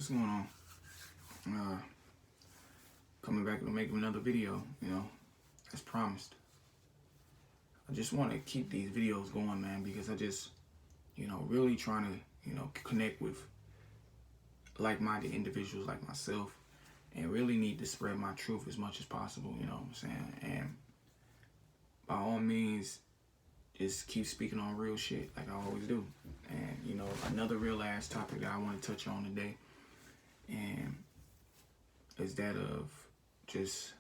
What's going on? Coming back to make another video, as promised. I just want to keep these videos going, man, because I just, really trying to, connect with like-minded individuals like myself and really need to spread my truth as much as possible, you know what I'm saying? And by all means, just keep speaking on real shit like I always do. And, another real ass topic that I want to touch on today and is that of just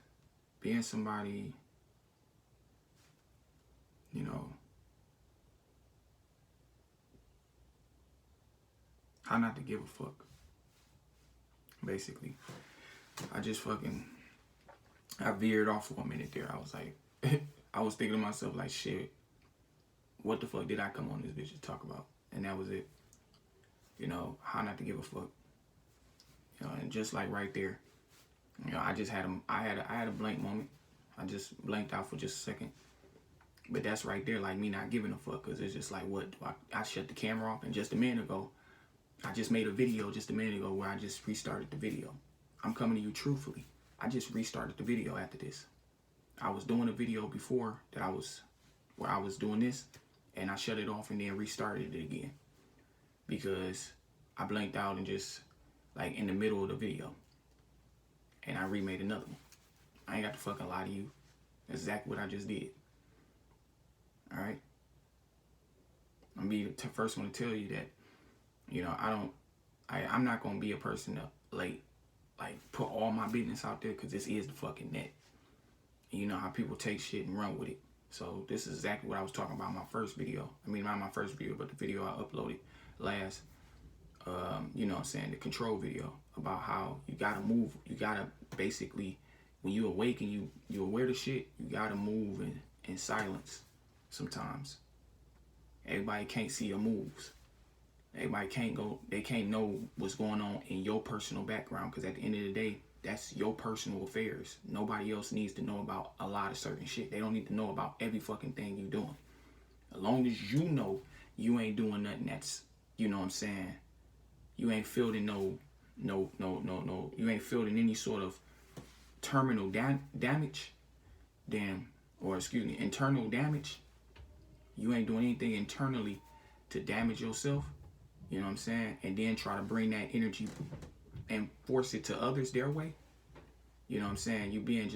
being somebody, how not to give a fuck. Basically, I veered off for a minute there. I was like, I was thinking to myself like, shit, what the fuck did I come on this bitch to talk about? And that was it. How not to give a fuck. And just like right there, I just had a blank moment. I just blanked out for just a second. But that's right there, like me not giving a fuck, because it's just like, what? I shut the camera off, and just a minute ago, I just made a video just a minute ago where I just restarted the video. I'm coming to you truthfully. I just restarted the video after this. I was doing a video before where I was doing this, and I shut it off and then restarted it again because I blanked out and just like in the middle of the video, and I remade another one. I ain't got to fucking lie to you. That's exactly what I just did. All right. I'm be the first one to tell you that, I'm not gonna be a person to like put all my business out there, because this is the fucking net. And you know how people take shit and run with it. So this is exactly what I was talking about in my first video. I mean, not my first video, but the video I uploaded last. The control video about how you gotta move. You gotta basically, when you awaken, you aware of shit. You gotta move in silence. Sometimes everybody can't see your moves. Everybody can't know what's going on in your personal background, because at the end of the day, that's your personal affairs. Nobody else needs to know about a lot of certain shit. They don't need to know about every fucking thing you're doing. As long as you know you ain't doing nothing that's, you know what I'm saying, you ain't fielding you ain't fielding any sort of internal damage, you ain't doing anything internally to damage yourself, you know what I'm saying, and then try to bring that energy and force it to others their way, you know what I'm saying, you being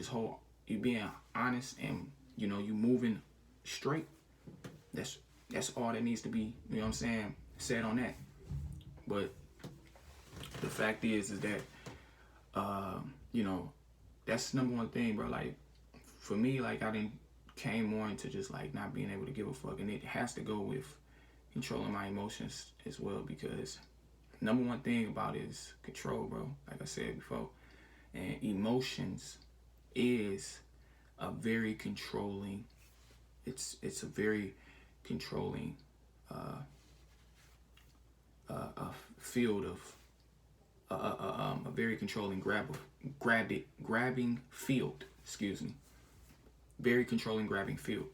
honest, and you moving straight. That's all that needs to be, you know what I'm saying, said on that. But the fact is that that's number one thing, bro. Like, for me, like, I didn't came more into just like not being able to give a fuck, and it has to go with controlling my emotions as well, because number one thing about it is control, bro. Like I said before, and emotions is a very controlling. It's a very controlling field of a very controlling grabbing field. Excuse me. Very controlling grabbing field,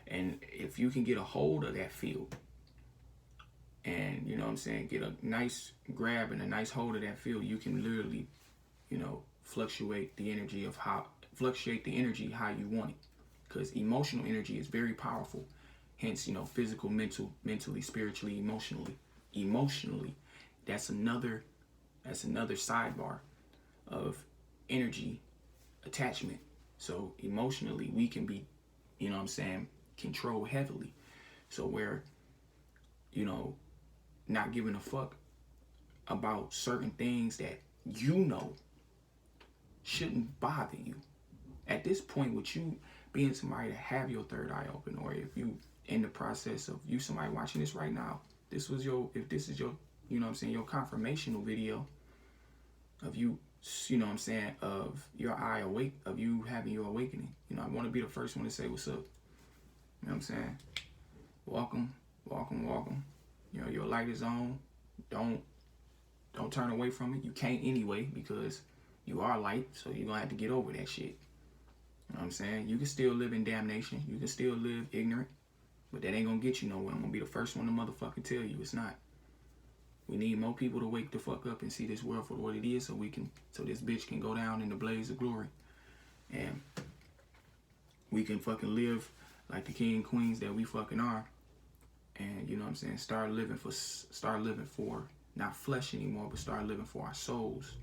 and if you can get a hold of that field, and you know what I'm saying, get a nice grab and a nice hold of that field, you can literally, fluctuate the energy how you want it, because emotional energy is very powerful. Hence, physical, mentally, spiritually, emotionally, that's another sidebar of energy attachment. So emotionally, we can be, controlled heavily. So where, not giving a fuck about certain things that shouldn't bother you. At this point, with you being somebody to have your third eye open, or if you in the process of somebody watching this right now, if this is your, your confirmational video of you, of your eye awake, of you having your awakening. I want to be the first one to say what's up. You know what I'm saying? Welcome. Your light is on. Don't turn away from it. You can't anyway, because you are light, so you're gonna have to get over that shit. You know what I'm saying? You can still live in damnation. You can still live ignorant, but that ain't gonna get you nowhere. I'm gonna be the first one to motherfucking tell you it's not. We need more people to wake the fuck up and see this world for what it is, so this bitch can go down in the blaze of glory, and we can fucking live like the king and queens that we fucking are. And you know what I'm saying, start living for not flesh anymore, but start living for our souls.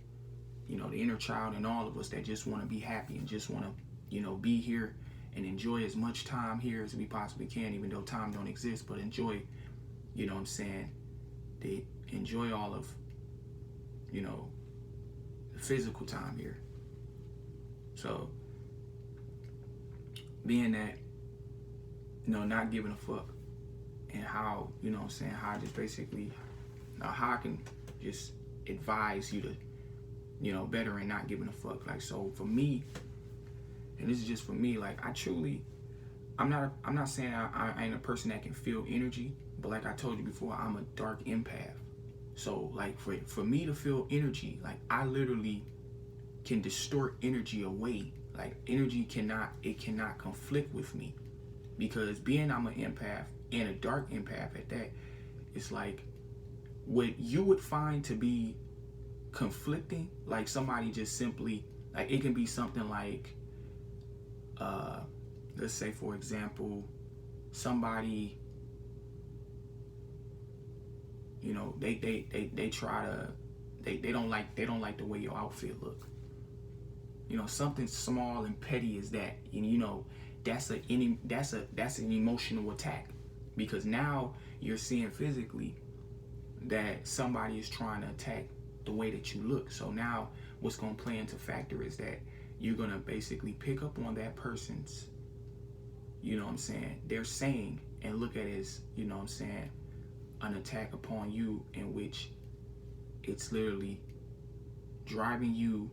You know, the inner child in all of us that just want to be happy and just want to, you know, be here and enjoy as much time here as we possibly can, even though time don't exist, but enjoy, you know what I'm saying, enjoy all of, you know, the physical time here. So, being that, you know, not giving a fuck, and how, you know what I'm saying, how I just basically, how I can just advise you to, you know, better and not giving a fuck. Like, so for me, and this is just for me, like, I truly, I'm not saying I ain't a person that can feel energy, but like I told you before, I'm a dark empath. So like for me to feel energy, like I literally can distort energy away. Like energy cannot conflict with me, because being I'm an empath and a dark empath at that, it's like what you would find to be conflicting, like somebody just simply, like it can be something like, let's say for example, somebody, you know, they try to, they don't like the way your outfit look. You know, something small and petty as that, and you know, that's an emotional attack, because now you're seeing physically that somebody is trying to attack the way that you look. So now what's going to play into factor is that you're going to basically pick up on that person's, you know what I'm saying, they're saying, and look at it as, you know what I'm saying, an attack upon you, in which it's literally driving you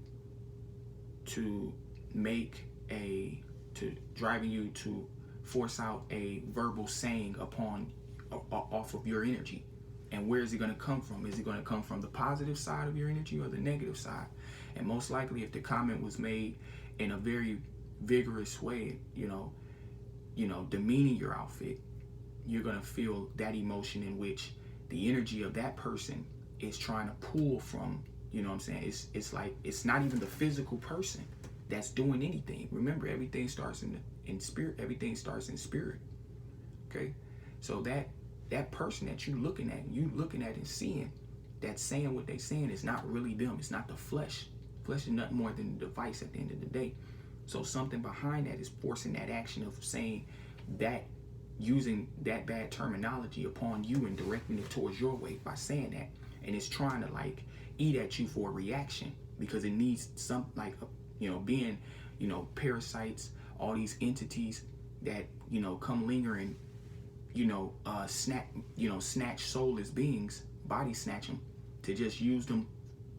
to driving you to force out a verbal saying off of your energy. And where is it going to come from? Is it going to come from the positive side of your energy or the negative side? And most likely, if the comment was made in a very vigorous way, you know, demeaning your outfit, you're going to feel that emotion in which the energy of that person is trying to pull from, you know what I'm saying? It's like, it's not even the physical person that's doing anything. Remember, everything starts in spirit. Everything starts in spirit. Okay? So that person that you looking at and seeing, that's saying what they saying, is not really them. It's not the flesh. Flesh is nothing more than a device at the end of the day. So something behind that is forcing that action of saying that, using that bad terminology upon you and directing it towards your way by saying that. And it's trying to like eat at you for a reaction, because it needs some, like, you know, being, you know, parasites, all these entities that, you know, come lingering, you know, snatch soulless beings, body snatch them, to just use them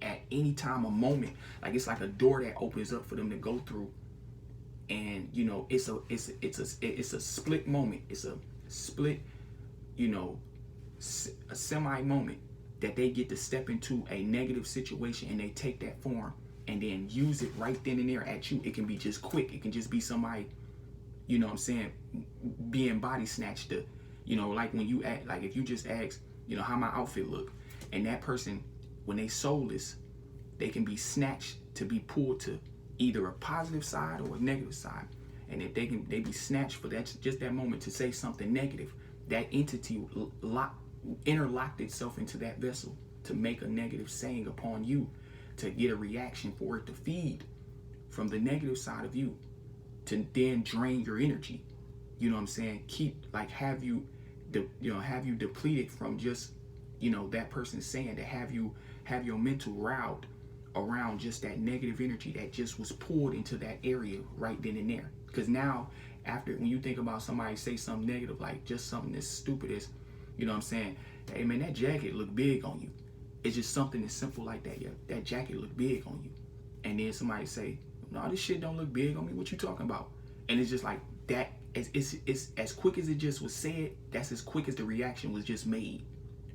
at any time, a moment. Like it's like a door that opens up for them to go through, and you know, it's a split moment. It's a split, you know, a semi moment that they get to step into a negative situation, and they take that form and then use it right then and there at you. It can be just quick. It can just be somebody, you know what I'm saying, being body snatched to, you know, like when you act, like if you just ask, you know, how my outfit look, and that person, when they soulless, they can be snatched to be pulled to either a positive side or a negative side. And if they be snatched for that, just that moment, to say something negative, that entity interlocked itself into that vessel to make a negative saying upon you, to get a reaction for it to feed from the negative side of you, to then drain your energy. You know what I'm saying? Have you depleted from just, you know, that person saying, to have your mental riled around just that negative energy that just was poured into that area right then and there. Because now, after, when you think about somebody say something negative, like just something as stupid as, you know what I'm saying, hey man, that jacket look big on you. It's just something as simple like that. Yeah, that jacket look big on you. And then somebody say, no, this shit don't look big on me. What you talking about? And it's just like that. It's as quick as it just was said, that's as quick as the reaction was just made.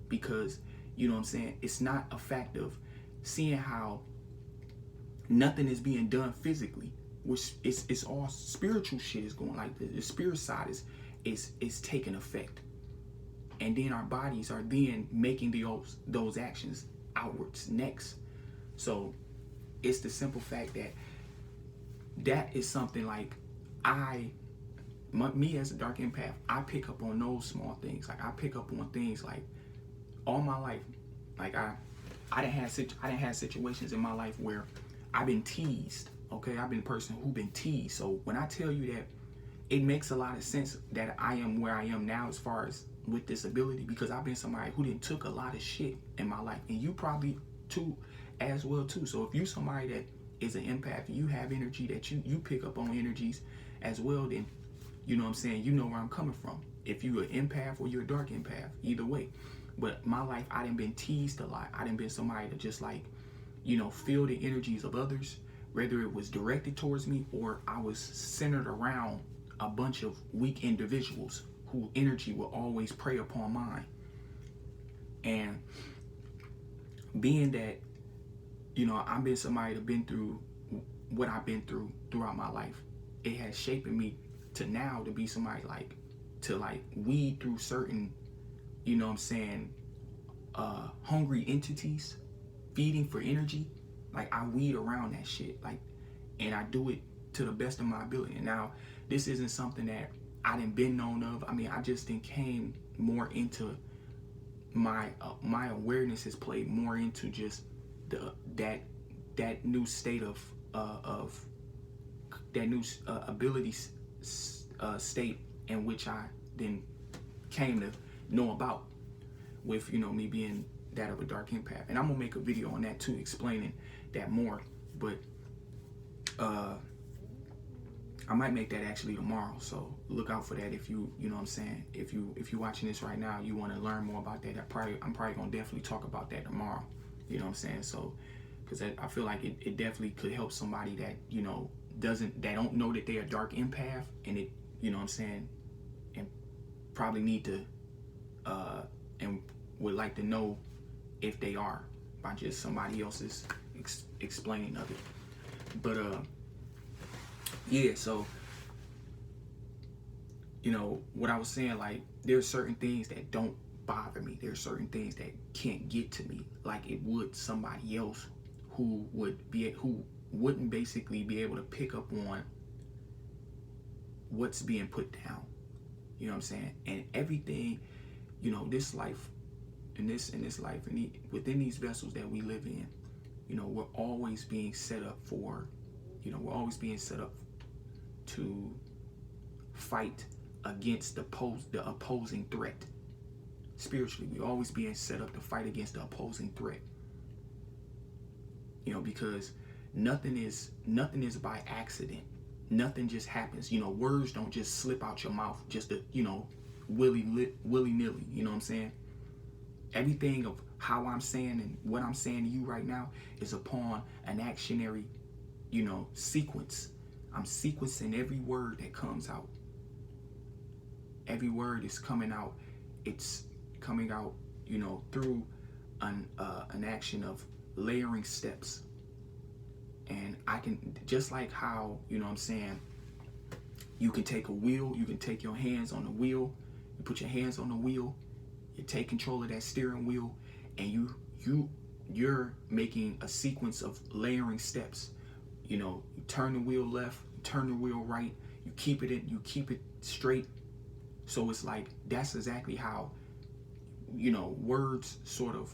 Because, you know what I'm saying, it's not a fact of seeing how nothing is being done physically, which it's all spiritual shit is going, like the spirit side is taking effect. And then our bodies are then making those actions outwards next. So it's the simple fact that is something like me as a dark empath, I pick up on those small things. Like I pick up on things like all my life. Like I didn't have situations in my life where I've been teased. Okay, I've been a person who's been teased. So when I tell you that, it makes a lot of sense that I am where I am now as far as with this ability, because I've been somebody who didn't took a lot of shit in my life, and you probably too as well too. So if you somebody that is an empath, you have energy that you pick up on energies as well, then you know what I'm saying, you know where I'm coming from. If you're an empath or you're a dark empath, either way. But my life, I done been teased a lot. I done been somebody to just like, you know, feel the energies of others, whether it was directed towards me or I was centered around a bunch of weak individuals whose energy will always prey upon mine. And being that, you know, I've been somebody that been through what I've been through throughout my life, it has shaped me to now to be somebody like, to like weed through certain, you know what I'm saying, hungry entities, feeding for energy. Like I weed around that shit, like, and I do it to the best of my ability. And now this isn't something that I didn't been known of. I mean, I just didn't came more into my awareness has played more into just that new state of that new ability state in which I then came to know about, with, you know, me being that of a dark empath. And I'm gonna make a video on that too, explaining that more. But I might make that actually tomorrow, so look out for that. If you know what I'm saying, if you're watching this right now, you want to learn more about that, I'm probably gonna definitely talk about that tomorrow. You know what I'm saying? So because I feel like it definitely could help somebody that, you know, don't know that they're a dark empath, and it, you know what I'm saying, and probably need to and would like to know if they are, by just somebody else's explaining of it. But yeah, so, you know, what I was saying, like, there's certain things that don't bother me. There's certain things that can't get to me like it would somebody else who wouldn't basically be able to pick up on what's being put down. You know what I'm saying? And everything, you know, this life, in this life, and within these vessels that we live in, you know, we're always being set up for, you know, we're always being set up to fight against the opposing threat. Spiritually, we're always being set up to fight against the opposing threat. You know, because nothing is by accident. Nothing just happens. You know, words don't just slip out your mouth just to, you know, willy-nilly. You know what I'm saying? Everything of how I'm saying and what I'm saying to you right now is upon an actionary, you know, sequence. I'm sequencing every word that comes out. Every word is coming out. It's coming out, you know, through an action of layering steps. And I can, just like how, you know what I'm saying, you can take a wheel, you can take your hands on the wheel, you put your hands on the wheel, you take control of that steering wheel, and you're making a sequence of layering steps. You know, you turn the wheel left, you turn the wheel right, you keep it straight. So it's like, that's exactly how, you know, words sort of,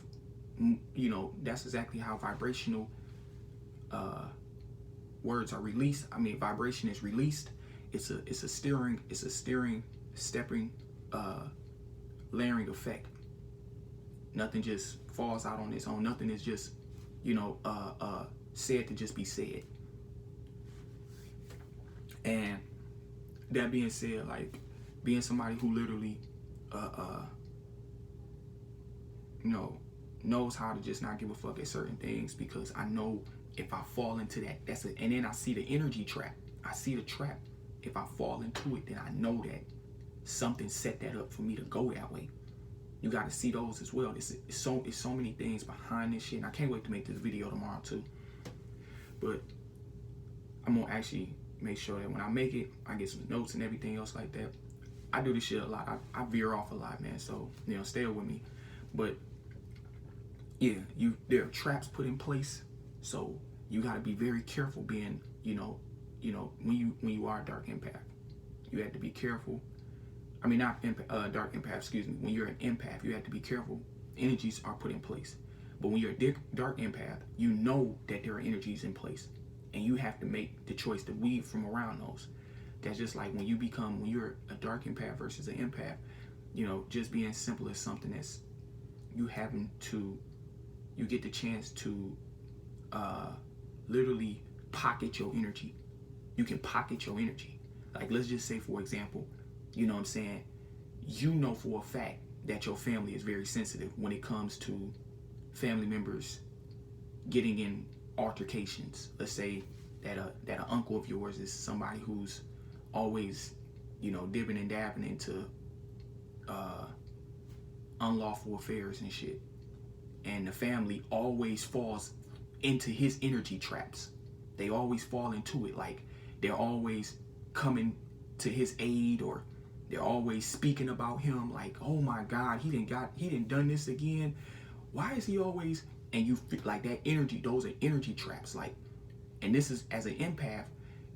you know, that's exactly how vibrational words are released. I mean, vibration is released. It's a steering, stepping, layering effect. Nothing just falls out on its own. Nothing is just, you know, said to just be said. And that being said, like, being somebody who literally, you know, knows how to just not give a fuck at certain things, because I know if I fall into that, that's it. And then I see the energy trap. I see the trap. If I fall into it, then I know that something set that up for me to go that way. You got to see those as well. It's so many things behind this shit, and I can't wait to make this video tomorrow too. But I'm gonna actually make sure that when I make it, I get some notes and everything else like that. I do this shit a lot. I veer off a lot, man. So, you know, stay with me. But yeah, there are traps put in place. So you gotta be very careful being, when you are a dark empath. You have to be careful. I mean, not dark empath, excuse me. When you're an empath, you have to be careful. Energies are put in place. But when you're a dark empath, you know that there are energies in place. And you have to make the choice to weave from around those. That's just like when you're a dark empath versus an empath, just being simple as something that's you get the chance to literally pocket your energy. You can pocket your energy. Like, let's just say, for example, you know what I'm saying? You know for a fact that your family is very sensitive when it comes to family members getting in altercations. Let's say that an uncle of yours is somebody who's always, dipping and dabbing into unlawful affairs and shit. And the family always falls into his energy traps. They always fall into it. Like, they're always coming to his aid, or they're always speaking about him like, oh my God, he didn't done this again. Why is he always, and you feel like that energy, those are energy traps. Like, and this is, as an empath,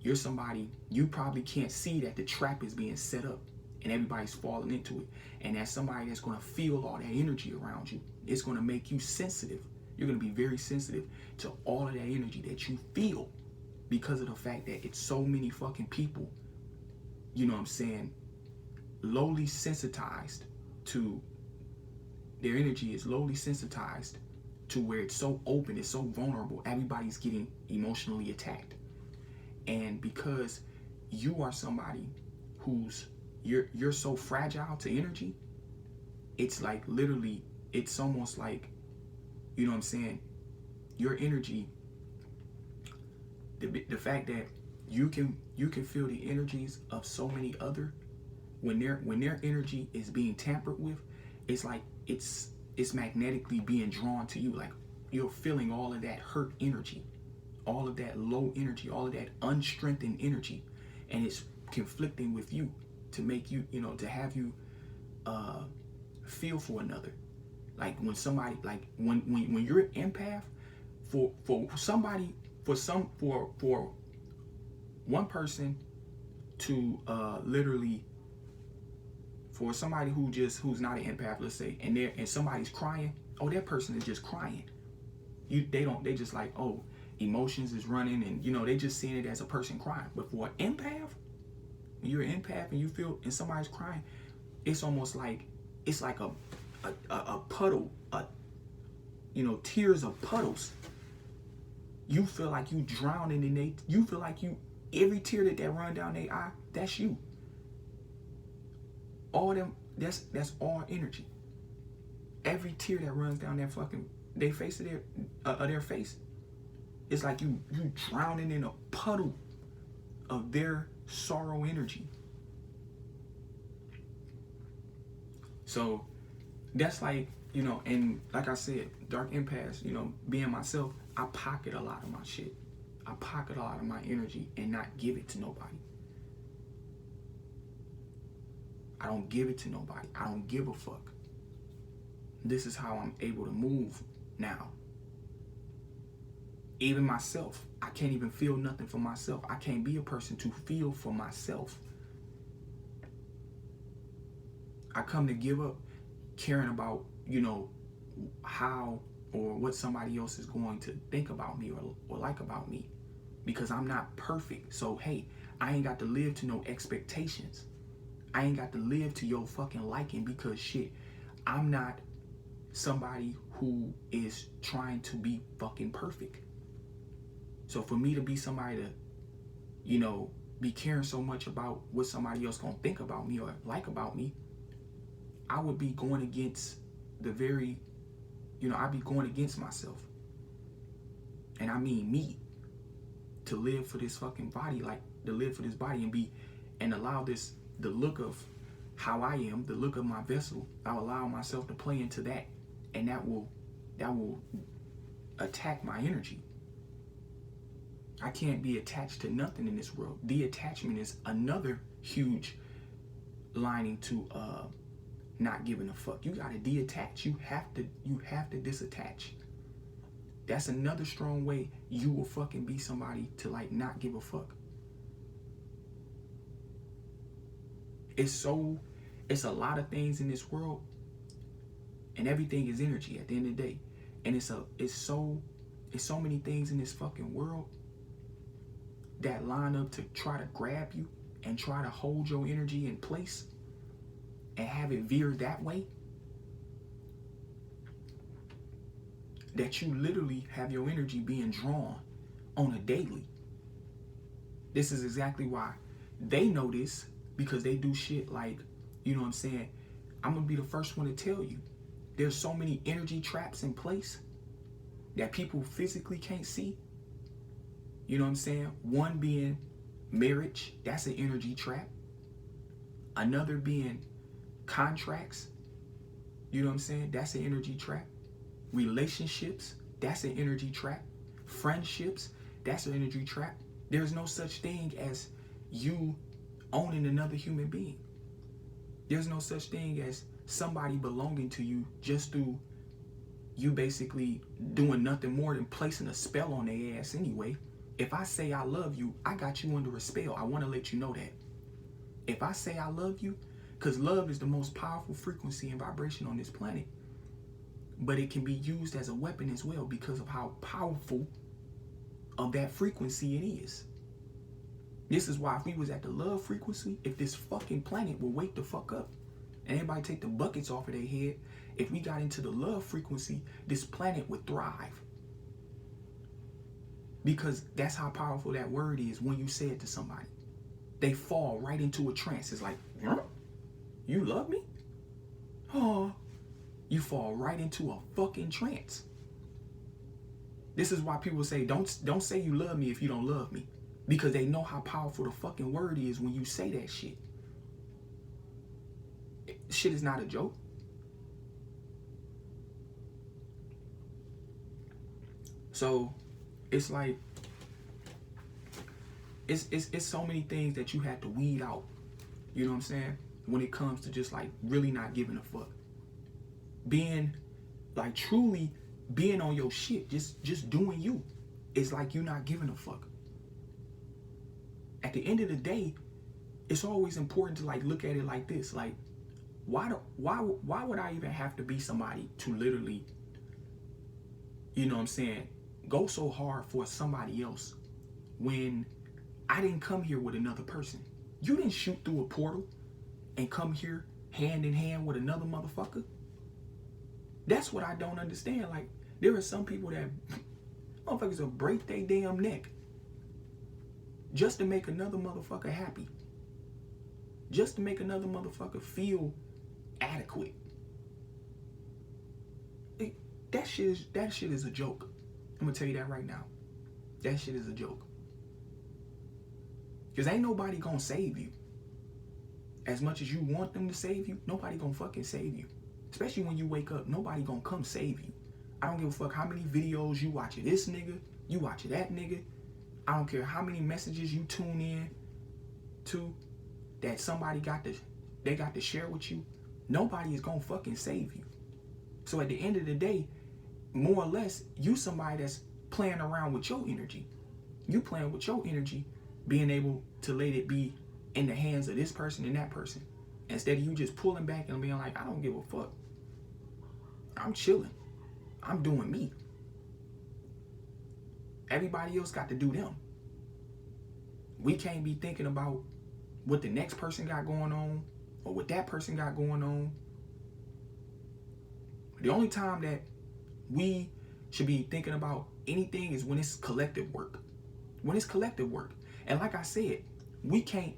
you're somebody, you probably can't see that the trap is being set up and everybody's falling into it. And as somebody that's going to feel all that energy around you, it's going to make you sensitive. You're going to be very sensitive to all of that energy that you feel, because of the fact that it's so many fucking people, you know what I'm saying, lowly sensitized to, their energy is lowly sensitized to where it's so open, it's so vulnerable, everybody's getting emotionally attacked. And because you are somebody who's, you're so fragile to energy, it's like literally, it's almost like, you know what I'm saying, your energy, the fact that you can feel the energies of so many other, when their energy is being tampered with, it's like it's magnetically being drawn to you. Like, you're feeling all of that hurt energy, all of that low energy, all of that unstrengthened energy, and it's conflicting with you to make you, to have you feel for another. Like, when somebody, like when you're an empath, for one person to literally, for somebody who's not an empath, let's say, and somebody's crying, oh, that person is just crying. They just like, oh, emotions is running, and they just seeing it as a person crying. But for an empath, when you're an empath and you feel and somebody's crying, it's almost like, it's like a puddle, tears of puddles. You feel like you drowning in you feel like every tear that run down their eye, that's you. All them, that's all energy. Every tear that runs down their face of their face, it's like you drowning in a puddle of their sorrow energy. So that's like, and like I said, dark empaths, being myself, I pocket a lot of my shit. I pocket a lot of my energy and not give it to nobody. I don't give it to nobody. I don't give a fuck. This is how I'm able to move now. Even myself, I can't even feel nothing for myself. I can't be a person to feel for myself. I come to give up caring about, how or what somebody else is going to think about me or like about me, because I'm not perfect. So, hey, I ain't got to live to no expectations. I ain't got to live to your fucking liking, because shit, I'm not somebody who is trying to be fucking perfect. So for me to be somebody to, be caring so much about what somebody else gonna think about me or like about me, I would be going against the very, I'd be going against myself. And I mean me, to live for this fucking body, like to live for this body and allow this, the look of how I am, the look of my vessel, I'll allow myself to play into that, and that will attack my energy. I can't be attached to nothing in this world. The attachment is another huge lining to not giving a fuck. You gotta detach. You have to disattach. That's another strong way you will fucking be somebody to like not give a fuck. It's a lot of things in this world, and everything is energy at the end of the day. And it's so many things in this fucking world that line up to try to grab you and try to hold your energy in place and have it veer that way, that you literally have your energy being drawn on a daily. This is exactly why they know this, because they do shit like, you know what I'm saying? I'm gonna be the first one to tell you, there's so many energy traps in place that people physically can't see. You know what I'm saying? One being marriage, that's an energy trap. Another being contracts, you know what I'm saying? That's an energy trap. Relationships, that's an energy trap. Friendships, that's an energy trap. There's no such thing as you owning another human being. There's no such thing as somebody belonging to you just through you basically doing nothing more than placing a spell on their ass anyway. If I say I love you, I got you under a spell. I want to let you know that. If I say I love you, because love is the most powerful frequency and vibration on this planet, but it can be used as a weapon as well because of how powerful of that frequency it is. This is why if we was at the love frequency, if this fucking planet would wake the fuck up and everybody take the buckets off of their head, if we got into the love frequency, this planet would thrive. Because that's how powerful that word is when you say it to somebody. They fall right into a trance. It's like, huh? You love me? Oh, you fall right into a fucking trance. This is why people say, don't say you love me if you don't love me. Because they know how powerful the fucking word is when you say that shit. Shit is not a joke. So it's like, it's so many things that you have to weed out. You know what I'm saying? When it comes to just like really not giving a fuck. Being like truly being on your shit, just doing you. It's like you're not giving a fuck. At the end of the day, it's always important to like look at it like this. Like, why would I even have to be somebody to literally, you know what I'm saying, go so hard for somebody else when I didn't come here with another person? You didn't shoot through a portal and come here hand in hand with another motherfucker. That's what I don't understand. Like, there are some people that motherfuckers will break their damn neck just to make another motherfucker happy. Just to make another motherfucker feel adequate. That shit is a joke. I'm gonna tell you that right now. That shit is a joke. Because ain't nobody gonna save you. As much as you want them to save you, nobody gonna fucking save you. Especially when you wake up, nobody gonna come save you. I don't give a fuck how many videos you watch of this nigga, you watch of that nigga. I don't care how many messages you tune in to that somebody got to share with you. Nobody is gonna fucking save you. So at the end of the day, more or less, you somebody that's playing around with your energy. You playing with your energy, being able to let it be in the hands of this person and that person. Instead of you just pulling back and being like, I don't give a fuck. I'm chilling. I'm doing me. Everybody else got to do them. We can't be thinking about what the next person got going on or what that person got going on. The only time that we should be thinking about anything is when it's collective work. When it's collective work. And like I said, we can't,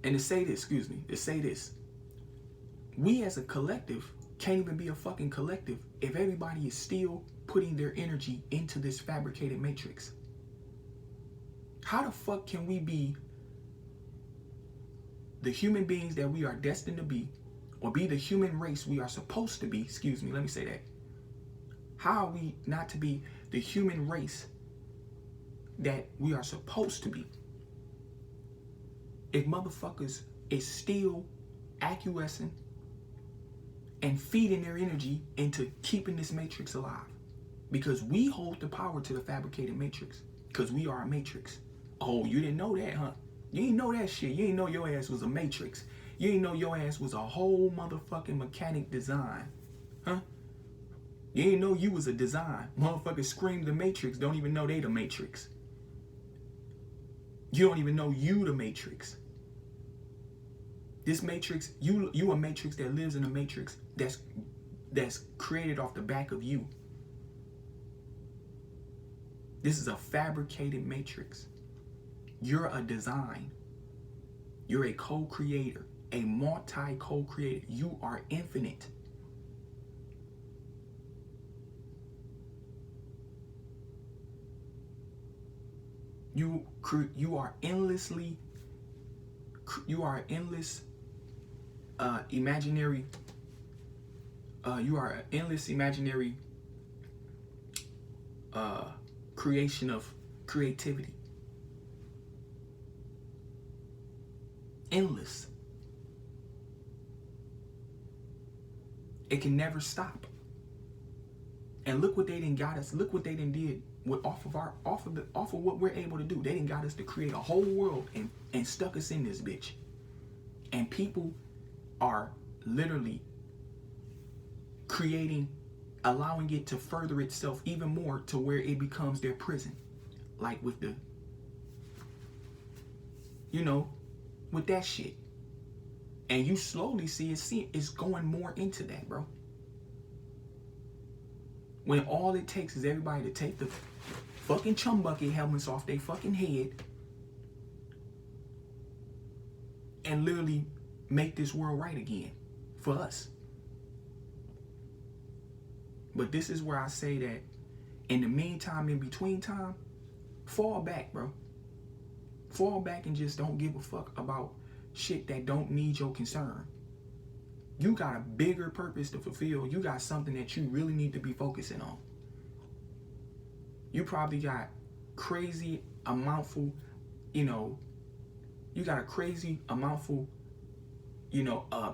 and to say this, we as a collective can't even be a fucking collective if everybody is still putting their energy into this fabricated matrix. How the fuck can we be the human beings that we are destined to be, or be the human race we are supposed to be? Let me say that. How are we not to be the human race that we are supposed to be if motherfuckers is still acquiescing and feeding their energy into keeping this matrix alive. Because we hold the power to the fabricated matrix. Because we are a matrix. Oh, you didn't know that, huh? You didn't know that shit. You didn't know your ass was a matrix. You didn't know your ass was a whole motherfucking mechanic design. Huh? You didn't know you was a design. Motherfuckers scream the matrix, don't even know they the matrix. You don't even know you the matrix. This matrix, you a matrix that lives in a matrix that's created off the back of you. This is a fabricated matrix. You're a design. You're a co-creator, a multi-co-creator. You are infinite. You are endlessly, you are endless imaginary, you are an endless imaginary creation of creativity. Endless. It can never stop. And look what they done got us. Look what they done did with off of what we're able to do. They done got us to create a whole world and stuck us in this bitch. And people are literally creating, allowing it to further itself even more to where it becomes their prison. Like with the, with that shit. And you slowly see it's going more into that, bro. When all it takes is everybody to take the fucking chum bucket helmets off their fucking head and literally make this world right again for us. But this is where I say that in the meantime, in between time, fall back, bro. Fall back and just don't give a fuck about shit that don't need your concern. You got a bigger purpose to fulfill. You got something that you really need to be focusing on. You probably got crazy amountful, you got a crazy amountful,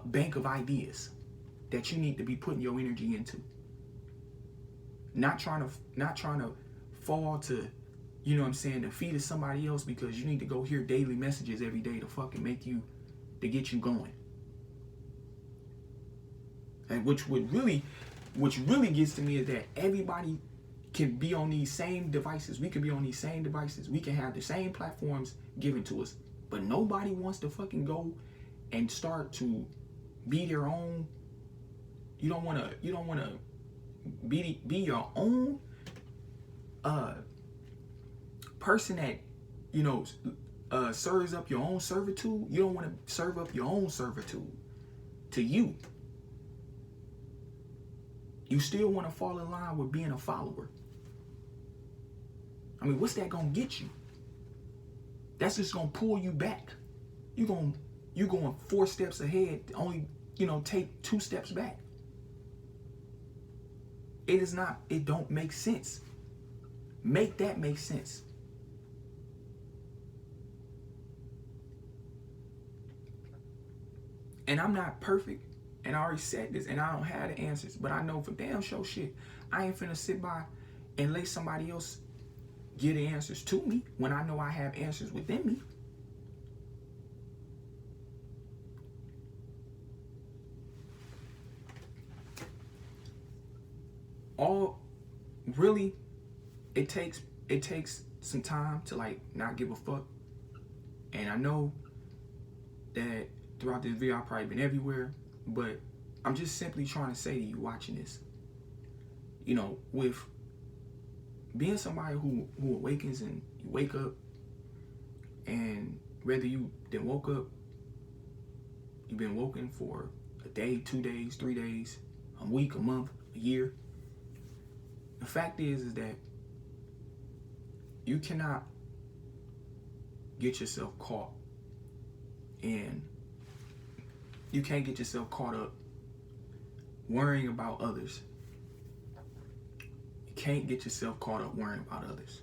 bank of ideas that you need to be putting your energy into. Not trying to fall to, the feet of somebody else because you need to go hear daily messages every day to fucking to get you going. And which really gets to me is that everybody can be on these same devices. We can be on these same devices. We can have the same platforms given to us. But nobody wants to fucking go and start to be their own. You don't wanna be your own person that serves up your own servitude. You don't want to serve up your own servitude to you. You still want to fall in line with being a follower. I mean, what's that gonna get you? That's just gonna pull you back. You going 4 steps ahead, only take 2 steps back. It don't make sense. Make that make sense. And I'm not perfect, and I already said this, and I don't have the answers, but I know for damn sure shit, I ain't finna sit by and let somebody else get the answers to me when I know I have answers within me. It takes some time to not give a fuck. And I know that throughout this video I've probably been everywhere, but I'm just simply trying to say to you watching this, with being somebody who awakens and you wake up, and whether you then woke up, you've been woken for a day, 2 days, 3 days, a week, a month, a year. The fact is that you cannot get yourself caught, and you can't get yourself caught up worrying about others. You can't get yourself caught up worrying about others.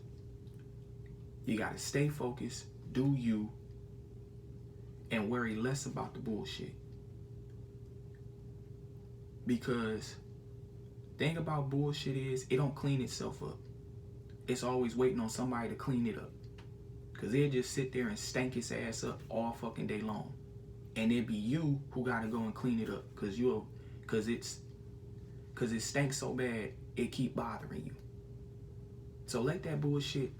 You gotta stay focused, do you, and worry less about the bullshit. Because thing about bullshit is it don't clean itself up. It's always waiting on somebody to clean it up. Because they'll just sit there and stank its ass up all fucking day long. And it'd be you who gotta go and clean it up. Because it stinks so bad, it keep bothering you. So let that bullshit,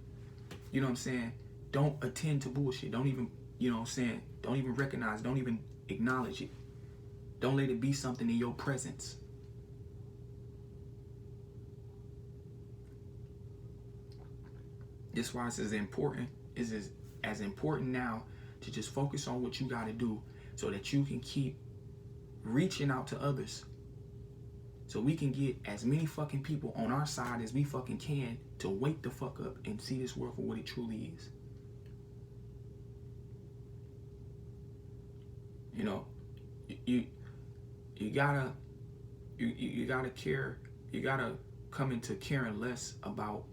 you know what I'm saying? Don't attend to bullshit. Don't even, you know what I'm saying? Don't even recognize, don't even acknowledge it. Don't let it be something in your presence. That's why it's as important now to just focus on what you got to do so that you can keep reaching out to others. So we can get as many fucking people on our side as we fucking can to wake the fuck up and see this world for what it truly is. You know, you gotta care. You gotta come into caring less about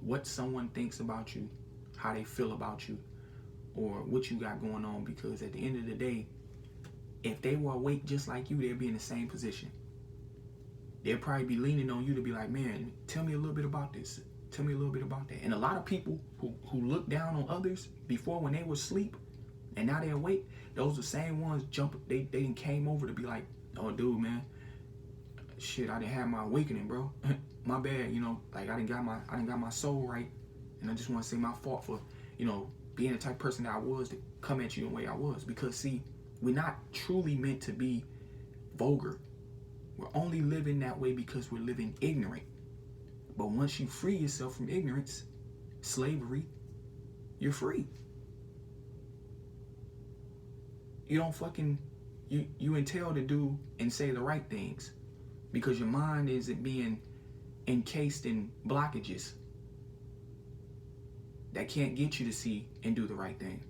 what someone thinks about you, how they feel about you, or what you got going on. Because at the end of the day, if they were awake just like you, they'd be in the same position. They'll probably be leaning on you to be like, man, tell me a little bit about this. Tell me a little bit about that. And a lot of people who look down on others before when they were asleep and now they're awake, those are the same ones they came over to be like, oh, dude, man, shit, I didn't have my awakening, bro. My bad, you know, like I didn't got my soul right. And I just want to say my fault for, you know, being the type of person that I was to come at you the way I was. Because, see, we're not truly meant to be vulgar. We're only living that way because we're living ignorant. But once you free yourself from ignorance, slavery, you're free. You don't fucking, you entail to do and say the right things because your mind isn't being encased in blockages that can't get you to see and do the right thing.